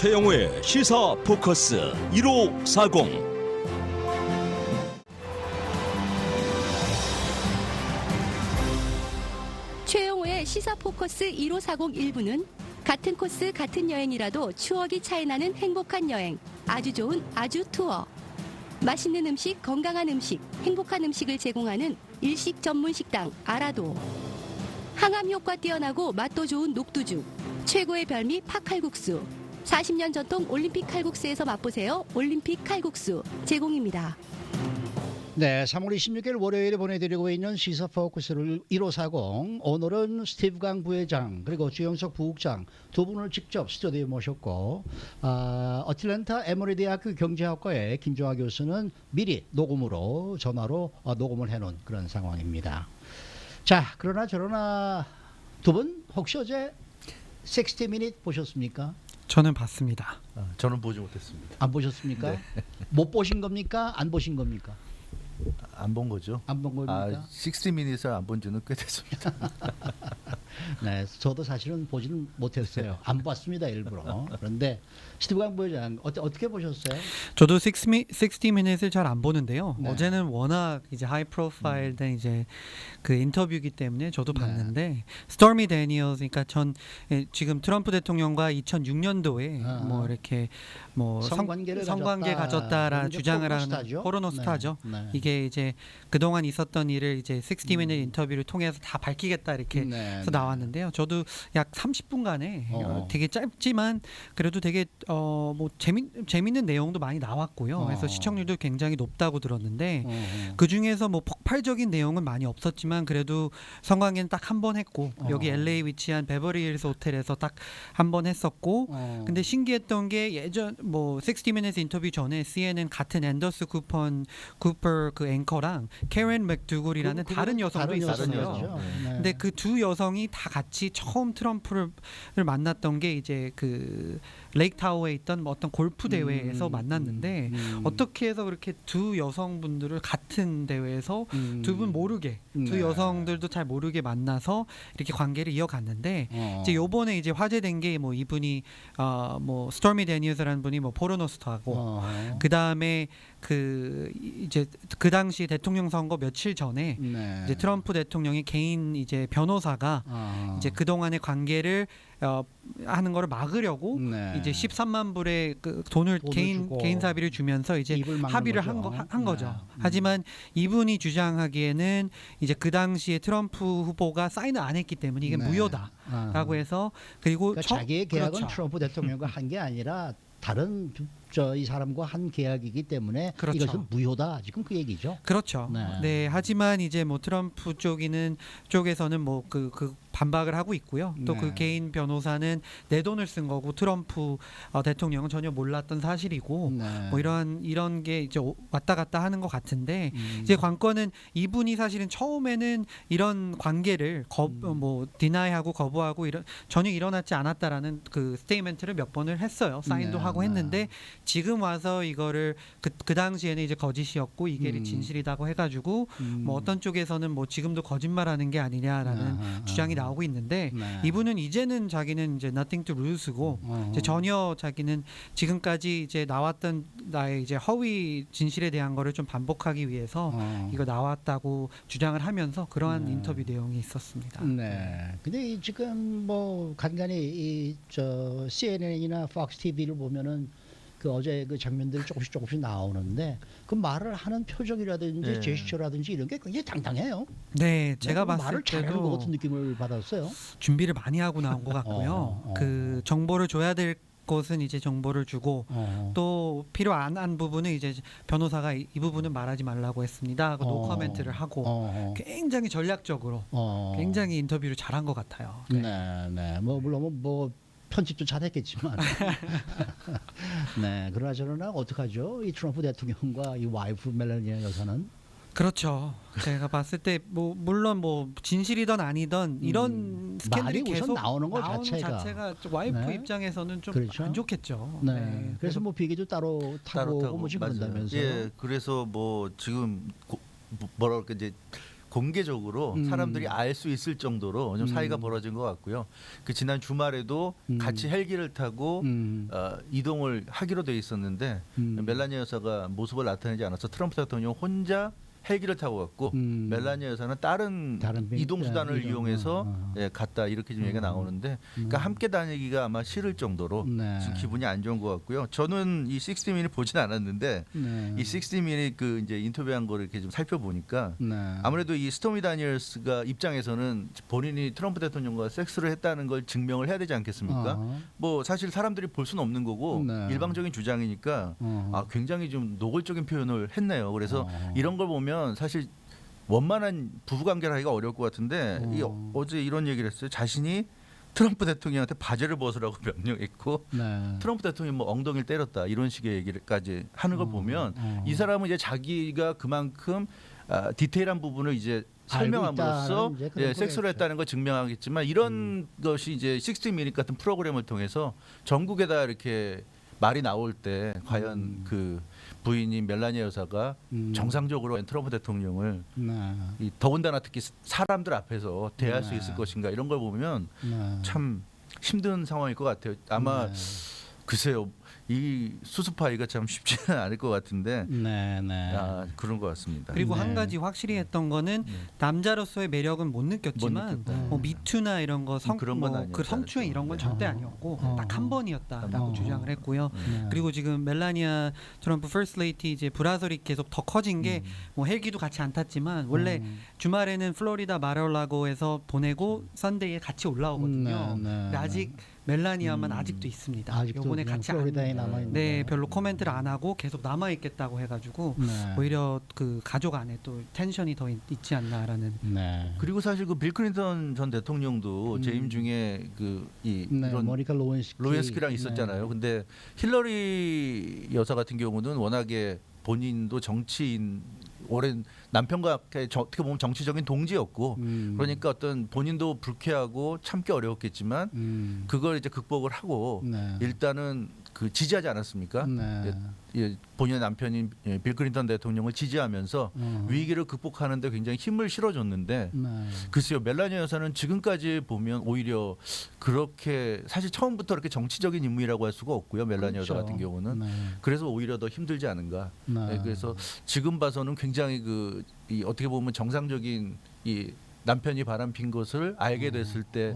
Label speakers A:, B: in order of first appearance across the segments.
A: 최영우의 시사 포커스 1540.
B: 최영우의 시사 포커스 1540 1부는 같은 코스 같은 여행이라도 추억이 차이나는 행복한 여행, 아주 좋은 아주 투어, 맛있는 음식, 건강한 음식, 행복한 음식을 제공하는 일식 전문 식당 아라도, 항암 효과 뛰어나고 맛도 좋은 녹두죽, 최고의 별미 팥칼국수, 40년 전통 올림픽 칼국수에서 맛보세요. 올림픽 칼국수 제공입니다.
C: 네, 3월 26일 월요일에 보내드리고 있는 시사 포커스를 1540. 오늘은 스티브 강 부회장 그리고 주영석 부국장 두 분을 직접 스튜디오에 모셨고, 어틀랜타 에머리 대학교 경제학과의 김종화 교수는 미리 녹음으로 전화로 녹음을 해놓은 그런 상황입니다. 자, 그러나 저러나 두 분 혹시 어제 60 Minutes 보셨습니까?
D: 저는 봤습니다.
E: 저는 보지 못했습니다.
C: 안 보셨습니까?
E: 네.
C: 못 보신 겁니까? 안 보신 겁니까?
E: 안 본 거죠?
C: 안 본 겁니까?
E: 60 Minutes를 안 본 지는 꽤 됐습니다.
C: 네, 저도 사실은 보지는 못했어요. 안 봤습니다, 일부러. 그런데 스티브 강 부회장 어떻게 보셨어요?
D: 저도 60 Minutes을 잘 안 보는데요.
C: 네.
D: 어제는 워낙 이제 하이 프로파일된 이제 그 인터뷰이기 때문에 저도
C: 네.
D: 봤는데, 스토미 데니얼스, 그러니까 지금 트럼프 대통령과 2006년도에 뭐 이렇게 뭐
C: 성관계를
D: 가졌다라
C: 이제
D: 주장을 하는
C: 포르노스타죠?
D: 포르노스타죠.
C: 네.
D: 이게 이제 그동안 있었던 일을 이제 60 Minute 인터뷰를 통해서 다 밝히겠다 이렇게
C: 네,
D: 해서 나왔는데요. 저도 약 30분간에 되게 짧지만 그래도 되게 뭐 재밌는 내용도 많이 나왔고요. 그래서 시청률도 굉장히 높다고 들었는데, 그 중에서 뭐 폭발적인 내용은 많이 없었지만 그래도 성관계는 딱 한 번 했고, 여기 LA 위치한 베버리 힐스 호텔에서 딱 한 번 했었고, 근데 신기했던 게 예전 뭐 60 Minutes 인터뷰 전에 CNN 같은 앤더스 쿠퍼 그 앵커랑 캐런 맥두굴이라는 다른 여성도 있었어요.
C: 네.
D: 근데 그 두 여성이 다 같이 처음 트럼프를 만났던 게 이제 그 레이크 타워에 있던 뭐 어떤 골프 대회에서 만났는데, 어떻게 해서 그렇게 두 여성분들을 같은 대회에서 두 분 모르게, 두
C: 네.
D: 여성들도 잘 모르게 만나서 이렇게 관계를 이어갔는데, 이제 요번에 이제 화제된 게 뭐 이분이 뭐 스토미 데니얼스라는 분이 뭐 포르노스타고, 그 다음에 그 이제 그 당시 대통령 선거 며칠 전에
C: 네.
D: 이제 트럼프 대통령의 개인 이제 변호사가 이제 그 동안의 관계를 하는 거를 막으려고
C: 네.
D: 이제 13만 불의 그 돈을
C: 주고
D: 개인 사비를 주면서 이제
C: 입을 막는
D: 합의를
C: 거죠.
D: 한 거죠.
C: 네.
D: 하지만 이분이 주장하기에는 이제 그 당시에 트럼프 후보가 사인을 안 했기 때문에 이게
C: 네.
D: 무효다라고 해서, 그리고
C: 그러니까 자기의 계약은
D: 그렇죠.
C: 트럼프 대통령과 한 게 아니라 다른 이 사람과 한 계약이기 때문에
D: 그렇죠.
C: 이것은 무효다. 지금 그 얘기죠.
D: 그렇죠.
C: 네.
D: 네. 하지만 이제 뭐 트럼프 쪽에서는 뭐 그 반박을 하고 있고요. 또 그
C: 네.
D: 개인 변호사는 내 돈을 쓴 거고 트럼프 대통령은 전혀 몰랐던 사실이고,
C: 네.
D: 뭐 이런 게 이제 왔다 갔다 하는 것 같은데, 이제 관건은 이분이 사실은 처음에는 이런 관계를 뭐 디나이하고 거부하고 전혀 일어나지 않았다라는 그 스테이트먼트를 몇 번을 했어요. 사인도
C: 네,
D: 하고
C: 네.
D: 했는데, 지금 와서 이거를 그 당시에는 이제 거짓이었고 이게 진실이라고 해가지고 뭐 어떤 쪽에서는 뭐 지금도 거짓말하는 게 아니냐라는 주장이 나오고 있는데,
C: 네.
D: 이분은 이제는 자기는 이제 nothing to lose고, 이제 전혀 자기는 지금까지 이제 나왔던 나의 이제 허위 진실에 대한 거를 좀 반복하기 위해서 이거 나왔다고 주장을 하면서 그러한 인터뷰 내용이 있었습니다.
C: 네. 근데 지금 뭐 간간히 CNN이나 Fox TV를 보면은 그 어제 그 장면들이 조금씩 나오는데, 그 말을 하는 표정이라든지
E: 네.
C: 제스처라든지 이런 게 굉장히 당당해요.
D: 네, 제가 봤을
C: 말을 잘하는 것
D: 때도
C: 같은 느낌을 받았어요.
D: 준비를 많이 하고 나온 것 같고요. 그 정보를 줘야 될 것은 이제 정보를 주고, 또 필요 안 한 부분은 이제 변호사가 이 부분은 말하지 말라고 했습니다 하고 노 커멘트를 하고, 굉장히 전략적으로 굉장히 인터뷰를 잘한 것 같아요.
C: 네, 네. 뭐 물론 뭐 편집도 잘했겠지만, 네. 그러나 저러나 어떡하죠? 이 트럼프 대통령과 이 와이프 멜라니아 여사는
D: 그렇죠. 제가 봤을 때 뭐 물론 뭐 진실이든 아니든 이런 스캔들이
C: 말이 우선
D: 계속
C: 나오는 것 자체가.
D: 좀 와이프
C: 네.
D: 입장에서는 좀
C: 그렇죠.
D: 안 좋겠죠.
C: 네. 그래서 뭐 비행기도 따로 타고 뭐 지금
E: 맞아요.
C: 그런다면서요.
E: 예, 그래서 뭐 지금 뭐랄까 이제 공개적으로 사람들이 알 수 있을 정도로 좀 사이가 벌어진 것 같고요. 그 지난 주말에도 같이 헬기를 타고 이동을 하기로 돼 있었는데 멜라니아 여사가 모습을 나타내지 않아서 트럼프 대통령 혼자 헬기를 타고 갔고 멜라니아 여사는 다른 이동 수단을 이용해서 예, 갔다 이렇게 좀 얘기가 나오는데 그러니까 함께 다니기가 아마 싫을 정도로
C: 네.
E: 지금 기분이 안 좋은 것 같고요. 저는 이 60미닛 보진 않았는데
C: 네.
E: 이 60미닛 그 이제 인터뷰한 거를 이렇게 좀 살펴보니까
C: 네.
E: 아무래도 이 스토미 다니엘스가 입장에서는 본인이 트럼프 대통령과 섹스를 했다는 걸 증명을 해야 되지 않겠습니까? 뭐 사실 사람들이 볼 수는 없는 거고
C: 네.
E: 일방적인 주장이니까 굉장히 좀 노골적인 표현을 했네요. 그래서 이런 걸 보면 사실 원만한 부부 관계를 하기가 어려울 것 같은데 어제 이런 얘기를 했어요. 자신이 트럼프 대통령한테 바지를 벗으라고 명령했고
C: 네.
E: 트럼프 대통령이 뭐 엉덩이를 때렸다 이런 식의 얘기까지 하는 걸 보면 이 사람은 이제 자기가 그만큼 디테일한 부분을 이제 설명함으로써
C: 이제 그런
E: 예, 섹스를
C: 거겠죠.
E: 했다는 걸 증명하겠지만 이런 것이 이제 60미닛 같은 프로그램을 통해서 전국에다 이렇게 말이 나올 때 과연 그 부인인 멜라니아 여사가 정상적으로 트럼프 대통령을
C: 네.
E: 이 더군다나 특히 사람들 앞에서 대할 수
C: 네.
E: 있을 것인가 이런 걸 보면
C: 네.
E: 참 힘든 상황일 것 같아요. 아마
C: 네.
E: 글쎄요. 이 수습하기가 참 쉽지는 않을 것 같은데
C: 네, 네.
E: 그런 것 같습니다.
D: 그리고
C: 네.
D: 한 가지 확실히 했던 거는 남자로서의 매력은 못 느꼈지만
E: 못 느꼈다.
D: 뭐 미투나 이런 거
E: 그런 건
D: 그 성추행 이런 건 절대 아니었고 딱 한 번이었다라고 주장을 했고요.
C: 네.
D: 그리고 지금 멜라니아 트럼프 퍼스트 레이디 이제 브라설이 계속 더 커진 게 뭐 헬기도 같이 안 탔지만 원래 주말에는 플로리다 마르라고에서 보내고 썬데이에 같이 올라오거든요.
C: 네, 네,
D: 근데 아직 멜라니아만 아직도 있습니다.
C: 아직도
D: 요번에
C: 그냥
D: 같이
C: 플로리다에
D: 안,
C: 남아있는
D: 네, 별로 코멘트를 안 하고 계속 남아 있겠다고 해가지고
C: 네.
D: 오히려 그 가족 안에 또 텐션이 더 있지 않나라는.
C: 네.
E: 그리고 사실 그 빌 클린턴 전 대통령도 재임 중에
C: 네,
E: 이런
C: 모니카
E: 로웬스키랑 있었잖아요. 근데 힐러리 여사 같은 경우는 워낙에 본인도 정치인 오랜 남편과 어떻게 보면 정치적인 동지였고 그러니까 어떤 본인도 불쾌하고 참기 어려웠겠지만 그걸 이제 극복을 하고
C: 네.
E: 일단은 그 지지하지 않았습니까?
C: 네.
E: 예, 본인의 남편인 빌 클린턴 대통령을 지지하면서 위기를 극복하는데 굉장히 힘을 실어줬는데
C: 네.
E: 글쎄요 멜라니아 여사는 지금까지 보면 오히려 그렇게 사실 처음부터 그렇게 정치적인 인물이라고 할 수가 없고요 멜라니아 여사
C: 그렇죠.
E: 같은 경우는
C: 네.
E: 그래서 오히려 더 힘들지 않은가.
C: 네.
E: 네, 그래서 지금 봐서는 굉장히 이 어떻게 보면 정상적인 이 남편이 바람핀 것을 알게 됐을 때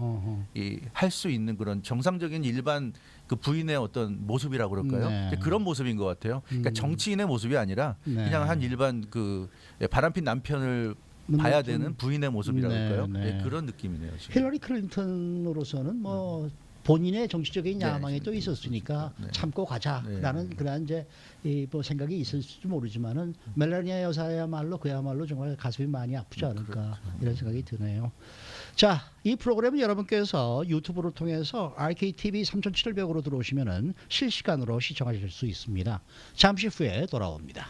E: 할 수 있는 그런 정상적인 일반 그 부인의 어떤 모습이라고 그럴까요?
C: 네.
E: 이제 그런 모습인 것 같아요. 그러니까 정치인의 모습이 아니라
C: 네.
E: 그냥 한 일반 그 바람핀 남편을 봐야 되는 부인의 모습이라고
C: 네,
E: 할까요?
C: 네.
E: 네, 그런 느낌이네요. 지금.
C: 힐러리 클린턴으로서는 뭐 본인의 정치적인
E: 네,
C: 야망이 또 있었으니까
E: 네.
C: 참고 가자라는 그런 이제 뭐 생각이 있을지 모르지만은 멜라니아 여사야말로 그야말로 정말 가슴이 많이 아프지 않을까 이런 생각이 드네요. 자, 이 프로그램은 여러분께서 유튜브를 통해서 RKTV 3700으로 들어오시면은 실시간으로 시청하실 수 있습니다. 잠시 후에 돌아옵니다.